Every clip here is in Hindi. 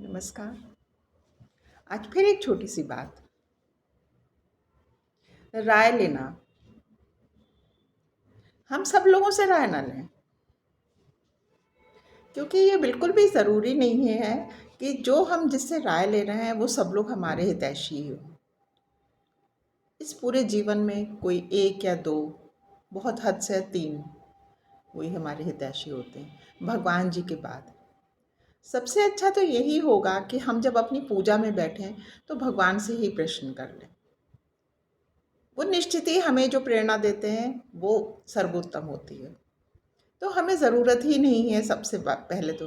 नमस्कार। आज फिर एक छोटी सी बात, राय लेना। हम सब लोगों से राय ना लें, क्योंकि ये बिल्कुल भी ज़रूरी नहीं है कि जो हम जिससे राय ले रहे हैं वो सब लोग हमारे हितैषी ही हों। इस पूरे जीवन में कोई एक या दो, बहुत हद से 3 वही हमारे हितैषी होते हैं, भगवान जी के बाद। सबसे अच्छा तो यही होगा कि हम जब अपनी पूजा में बैठें तो भगवान से ही प्रश्न कर लें। वो निश्चित ही हमें जो प्रेरणा देते हैं वो सर्वोत्तम होती है। तो हमें ज़रूरत ही नहीं है सबसे पहले तो,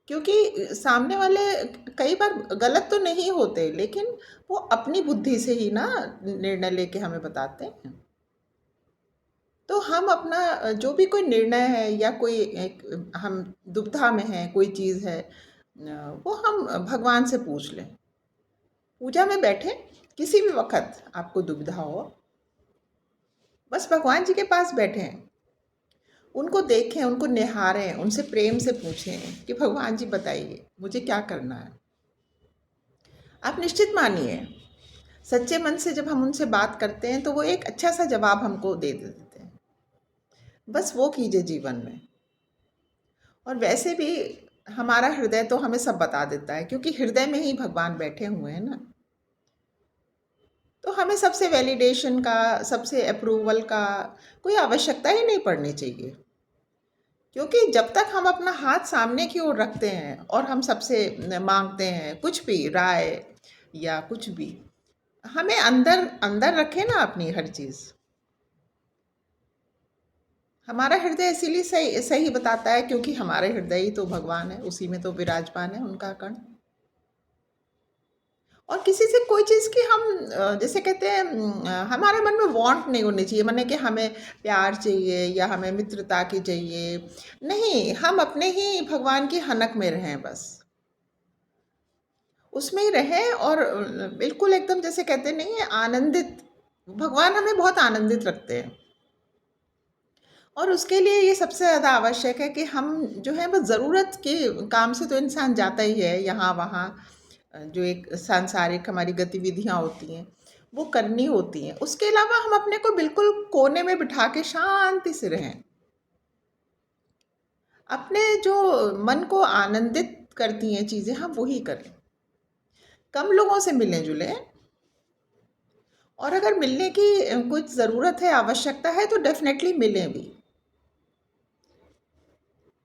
क्योंकि सामने वाले कई बार गलत तो नहीं होते, लेकिन वो अपनी बुद्धि से ही ना निर्णय लेके हमें बताते हैं। तो हम अपना जो भी कोई निर्णय है या कोई एक हम दुविधा में हैं, कोई चीज़ है, वो हम भगवान से पूछ लें। पूजा में बैठे किसी भी वक्त आपको दुविधा हो, बस भगवान जी के पास बैठें, उनको देखें, उनको निहारें, उनसे प्रेम से पूछें कि भगवान जी बताइए मुझे क्या करना है। आप निश्चित मानिए, सच्चे मन से जब हम उनसे बात करते हैं तो वो एक अच्छा सा जवाब हमको दे देते हैं। बस वो कीजिए जीवन में। और वैसे भी हमारा हृदय तो हमें सब बता देता है, क्योंकि हृदय में ही भगवान बैठे हुए हैं ना। तो हमें सबसे वैलिडेशन का, सबसे अप्रूवल का कोई आवश्यकता ही नहीं पड़नी चाहिए। क्योंकि जब तक हम अपना हाथ सामने की ओर रखते हैं और हम सबसे मांगते हैं कुछ भी राय या कुछ भी, हमें अंदर अंदर रखें ना अपनी हर चीज़। हमारा हृदय इसीलिए सही सही बताता है, क्योंकि हमारे हृदय ही तो भगवान है, उसी में तो विराजमान है उनका कण। और किसी से कोई चीज़ की हम जैसे कहते हैं, हमारे मन में वांट नहीं होनी चाहिए, माने कि हमें प्यार चाहिए या हमें मित्रता की चाहिए। नहीं, हम अपने ही भगवान की हनक में रहें बस। उसमें ही रहें और बिल्कुल एकदम जैसे कहते नहीं है आनंदित। भगवान हमें बहुत आनंदित रखते हैं। और उसके लिए ये सबसे ज़्यादा आवश्यक है कि हम जो है बस ज़रूरत के काम से तो इंसान जाता ही है यहाँ वहाँ। जो एक सांसारिक हमारी गतिविधियाँ होती हैं वो करनी होती हैं, उसके अलावा हम अपने को बिल्कुल कोने में बिठा के शांति से रहें। अपने जो मन को आनंदित करती हैं चीज़ें हम वही करें। कम लोगों से मिलें जुलें, और अगर मिलने की कुछ ज़रूरत है, आवश्यकता है, तो डेफ़िनेटली मिलें भी।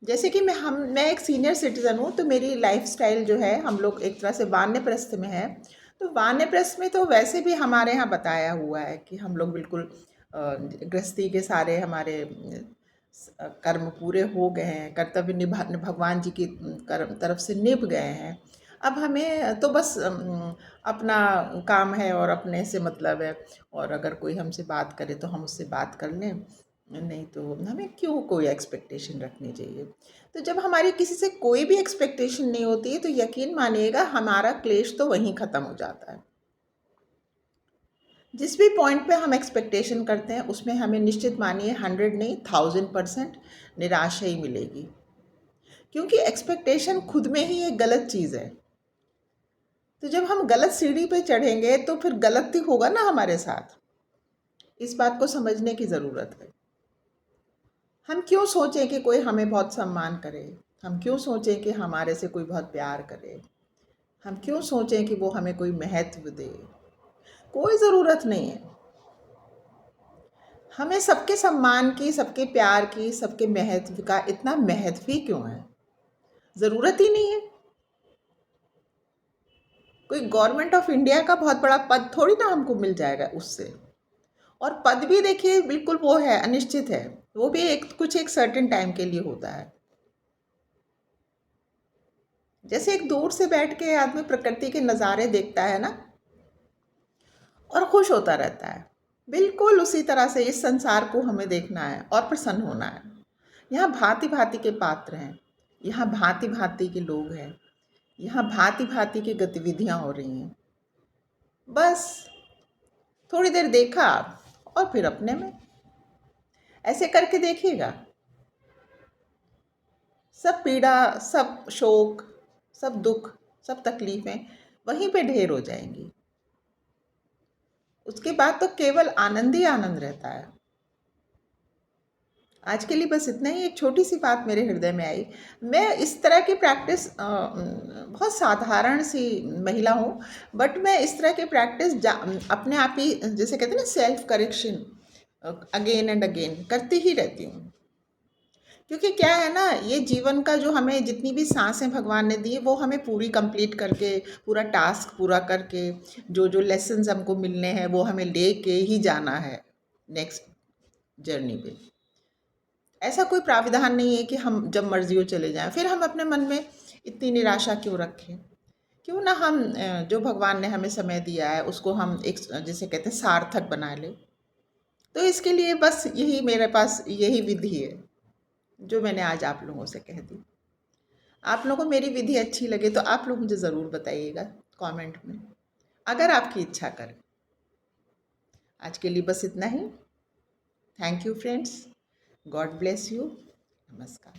जैसे कि मैं एक सीनियर सिटीज़न हूँ, तो मेरी लाइफ़स्टाइल जो है, हम लोग एक तरह से वानप्रस्थ में हैं। तो वानप्रस्थ में तो वैसे भी हमारे यहाँ बताया हुआ है कि हम लोग बिल्कुल गृहस्थी के सारे हमारे कर्म पूरे हो गए हैं, कर्तव्य भगवान जी की तरफ से निभ गए हैं। अब हमें तो बस अपना काम है और अपने से मतलब है, और अगर कोई हमसे बात करे तो हम उससे बात कर लें, नहीं तो हमें क्यों कोई एक्सपेक्टेशन रखनी चाहिए। तो जब हमारी किसी से कोई भी एक्सपेक्टेशन नहीं होती है तो यकीन मानिएगा हमारा क्लेश तो वहीं ख़त्म हो जाता है। जिस भी पॉइंट पे हम एक्सपेक्टेशन करते हैं उसमें हमें निश्चित मानिए 100 नहीं 1000% निराशा ही मिलेगी, क्योंकि एक्सपेक्टेशन खुद में ही एक गलत चीज़ है। तो जब हम गलत सीढ़ी पे चढ़ेंगे तो फिर गलत ही होगा ना हमारे साथ। इस बात को समझने की ज़रूरत है। हम क्यों सोचें कि कोई हमें बहुत सम्मान करे, हम क्यों सोचें कि हमारे से कोई बहुत प्यार करे, हम क्यों सोचें कि वो हमें कोई महत्व दे। कोई ज़रूरत नहीं है। हमें सबके सम्मान की, सबके प्यार की, सबके महत्व का इतना महत्व ही क्यों है? ज़रूरत ही नहीं है। कोई गवर्नमेंट ऑफ इंडिया का बहुत बड़ा पद थोड़ी ना हमको मिल जाएगा उससे। और पद भी देखिए बिल्कुल वो है, अनिश्चित है। वो भी एक सर्टेन टाइम के लिए होता है। जैसे एक दूर से बैठ के आदमी प्रकृति के नज़ारे देखता है ना, और खुश होता रहता है। बिल्कुल उसी तरह से इस संसार को हमें देखना है और प्रसन्न होना है। यहाँ भांति भांति के पात्र हैं, यहाँ भांति भांति के लोग हैं, यहाँ भांति भांति की गतिविधियाँ हो रही हैं। बस थोड़ी देर देखा और फिर अपने में ऐसे करके देखिएगा, सब पीड़ा, सब शोक, सब दुख सब तकलीफ़ें वहीं पे ढेर हो जाएंगी। उसके बाद तो केवल आनंद ही आनंद रहता है। आज के लिए बस इतना ही। एक छोटी सी बात मेरे हृदय में आई। मैं इस तरह की प्रैक्टिस बहुत साधारण सी महिला हूँ, बट मैं इस तरह की प्रैक्टिस अपने आप ही, जैसे कहते हैं ना, self correction again and again करती ही रहती हूँ। क्योंकि क्या है ना, ये जीवन का जो हमें जितनी भी सांसें भगवान ने दी है, वो हमें पूरी कंप्लीट करके, पूरा टास्क पूरा करके, जो जो लेसन्स हमको मिलने हैं वो हमें लेके ही जाना है नेक्स्ट जर्नी पे। ऐसा कोई प्राविधान नहीं है कि हम जब मर्जी हो चले जाएं। फिर हम अपने मन में इतनी निराशा क्यों रखें? क्यों ना हम जो भगवान ने हमें समय दिया है उसको हम एक, जिसे कहते हैं, सार्थक बना लें। तो इसके लिए बस यही मेरे पास यही विधि है जो मैंने आज आप लोगों से कह दी। आप लोगों को मेरी विधि अच्छी लगे तो आप लोग मुझे ज़रूर बताइएगा कमेंट में, अगर आपकी इच्छा करें। आज के लिए बस इतना ही। Thank you friends. God bless you. नमस्कार।